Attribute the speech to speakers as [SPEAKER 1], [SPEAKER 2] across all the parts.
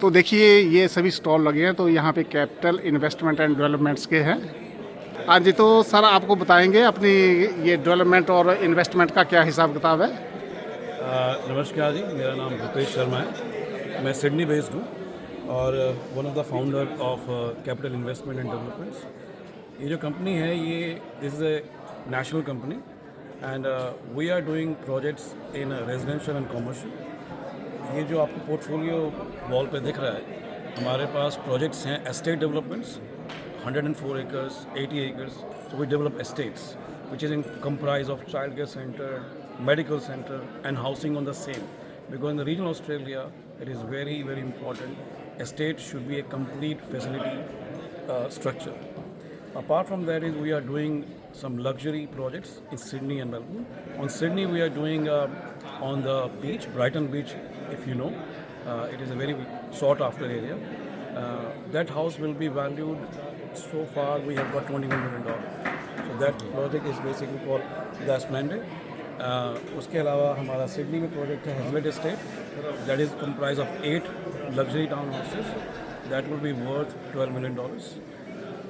[SPEAKER 1] तो देखिए ये सभी स्टॉल लगे हैं, तो यहाँ पे कैपिटल इन्वेस्टमेंट एंड डेवलपमेंट्स के हैं। हाँ जी, तो सर आपको बताएंगे अपनी ये डेवलपमेंट और इन्वेस्टमेंट का क्या हिसाब किताब है।
[SPEAKER 2] नमस्कार जी, मेरा नाम भूपेश शर्मा है। मैं सिडनी बेस्ड हूँ और one of the founder of capital investment and developments. ये जो कंपनी है ये this is a national company and we are doing projects in residential and commercial. ये जो आपको पोर्टफोलियो वॉल पे दिख रहा है, हमारे पास प्रोजेक्ट्स हैं estate developments 104 acres, 80 acres. So we develop estates, which is in comprise of childcare center, medical center, and housing on the same. Because in the regional Australia, it is very, very important. Estate should be a complete facility structure. Apart from that, is we are doing some luxury projects in Sydney and Melbourne. On Sydney, we are doing on the beach, Brighton Beach, if you know. It is a very sought after area. That house will be valued. So far, we have got $21 million. So that project is basically called the Splendid. उसके अलावा हमारा Sydney में project है Hazlett estate, that is comprise of 8 luxury town houses that will be worth $12 million.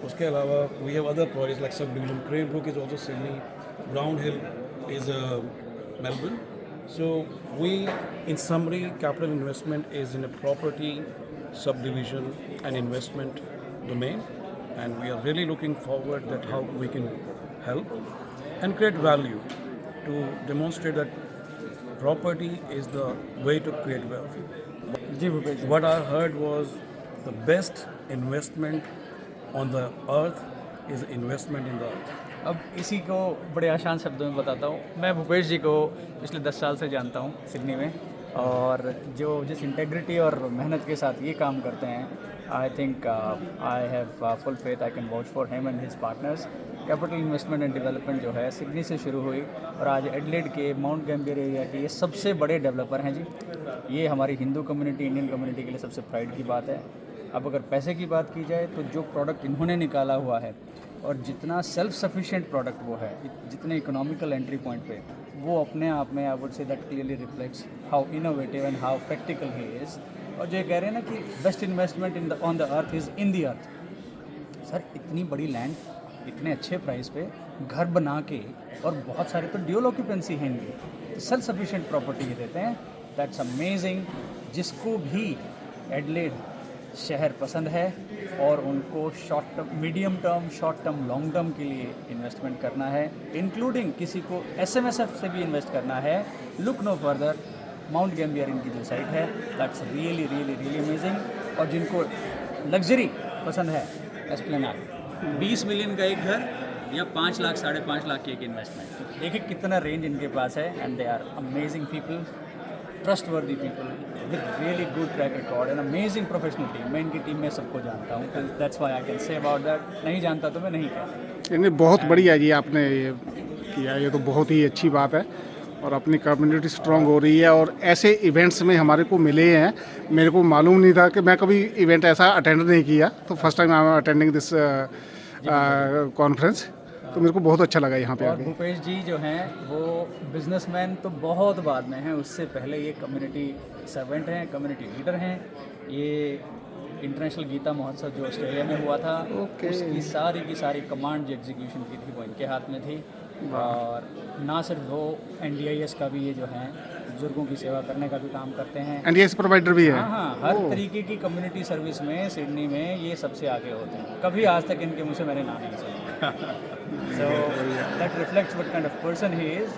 [SPEAKER 2] उसके अलावा we have other projects like subdivision Cranbrook is also Sydney, Brown Hill is Melbourne. So we, in summary, capital investment is in a property subdivision and investment domain, and we are really looking forward that how we can help and create value to demonstrate that property is the way to create wealth.
[SPEAKER 3] जी Bhupesh ji.
[SPEAKER 2] What I heard was the best investment on the earth is investment in the earth.
[SPEAKER 3] अब इसी को बड़े आसान शब्दों में बताता हूँ। मैं भूपेश जी को पिछले 10 साल से जानता हूँ सिडनी में, और जो जिस इंटेग्रिटी और मेहनत के साथ ये काम करते हैं, I think I have full faith I can vouch for him and his partners. Capital investment and development जो है सिडनी से शुरू हुई और आज एडलेड के माउंट गैम्बियर एरिया के ये सबसे बड़े डेवलपर हैं जी। ये हमारी हिंदू कम्युनिटी, इंडियन कम्युनिटी के लिए सबसे प्राइड की बात है। अब अगर पैसे की बात की जाए तो जो प्रोडक्ट इन्होंने निकाला हुआ है और जितना सेल्फ सफिशिएंट प्रोडक्ट वो है, जितने इकोनॉमिकल एंट्री पॉइंट पे, वो अपने आप में I would say that clearly reflects how innovative and how practical he is. और जो ये कह रहे हैं ना कि best investment in the on the earth is in the earth. Sir इतनी बड़ी लैंड इतने अच्छे प्राइस पे घर बना के, और बहुत सारे तो ड्यूल ऑक्यूपेंसी हैं इनकी, तो सेल्फ सफिशिएंट प्रॉपर्टी ही देते हैं। That's amazing. जिसको भी एडलेड शहर पसंद है और उनको short term, medium term, short term, long term के लिए इन्वेस्टमेंट करना है, इंक्लूडिंग किसी को SMSF से भी इन्वेस्ट करना है, look no further. Mount Gambier इनकी जो साइट है, that's really really really amazing. और जिनको लग्जरी पसंद है, एस्प्लेनाड 20 मिलियन का एक घर या 5 लाख, 5.5 लाख की एक इन्वेस्टमेंट। देखिए कितना रेंज इनके पास है, and they are amazing people, trustworthy people with really good track record and amazing professional team. मैं इनकी टीम में सबको जानता हूँ, that's why I can say about that. नहीं जानता तो मैं नहीं कहता।
[SPEAKER 1] यानी बहुत बढ़िया जी आपने ये किया, ये तो बहुत ही अच्छी बात है और अपनी कम्युनिटी स्ट्रांग हो रही है। और ऐसे इवेंट्स में हमारे को मिले हैं, मेरे को मालूम नहीं था कि मैं कभी इवेंट ऐसा अटेंड नहीं किया, तो first time I am attending this conference, तो मेरे को बहुत अच्छा लगा यहाँ पे
[SPEAKER 3] और
[SPEAKER 1] आके।
[SPEAKER 3] भूपेश जी जो हैं वो बिजनेसमैन तो बहुत बाद में हैं, उससे पहले ये कम्युनिटी सर्वेंट हैं, कम्युनिटी लीडर हैं। ये इंटरनेशनल गीता महोत्सव जो ऑस्ट्रेलिया में हुआ था, उसकी सारी की सारी कमांड जो एग्जीक्यूशन की थी वो इनके हाथ में थी। और ना सिर्फ वो, NDIS का भी ये जो हैं बुजुर्गों की सेवा करने का भी काम करते हैं।
[SPEAKER 1] NDIS प्रोवाइडर भी है।
[SPEAKER 3] हाँ, हर तरीके की कम्युनिटी सर्विस में सिडनी में ये सबसे आगे होते हैं। कभी आज तक इनके मुँह से मैंने नाम नहीं सुना। So that reflects what kind of person he is,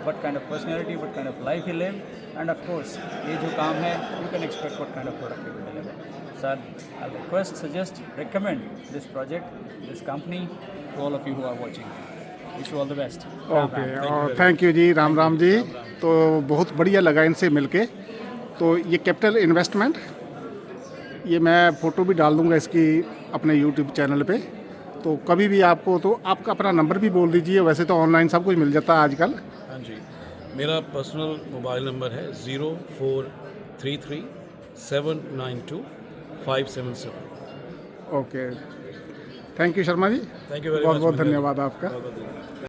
[SPEAKER 3] what kind of personality, what kind of life he live, and of course ये जो काम है, you can expect what kind of product he will deliver. Sir, I'll request, suggest, recommend this project, this company to all of you who are watching. Wish you all the best.
[SPEAKER 1] Okay, और thank you जी, राम राम जी। तो बहुत बढ़िया लगा इनसे मिलके। तो ये capital investment, ये मैं फ़ोटो भी डाल दूँगा इसकी अपने यूट्यूब चैनल पे, तो कभी भी आपको, तो आपका अपना नंबर भी बोल दीजिए। वैसे तो ऑनलाइन सब कुछ मिल जाता है आजकल।
[SPEAKER 2] हाँ जी, मेरा पर्सनल मोबाइल नंबर है 0433 792 577।
[SPEAKER 1] Okay, thank you Sharma ji,
[SPEAKER 2] thank you very
[SPEAKER 1] बहुत
[SPEAKER 2] मच।
[SPEAKER 1] बहुत धन्यवाद आपका।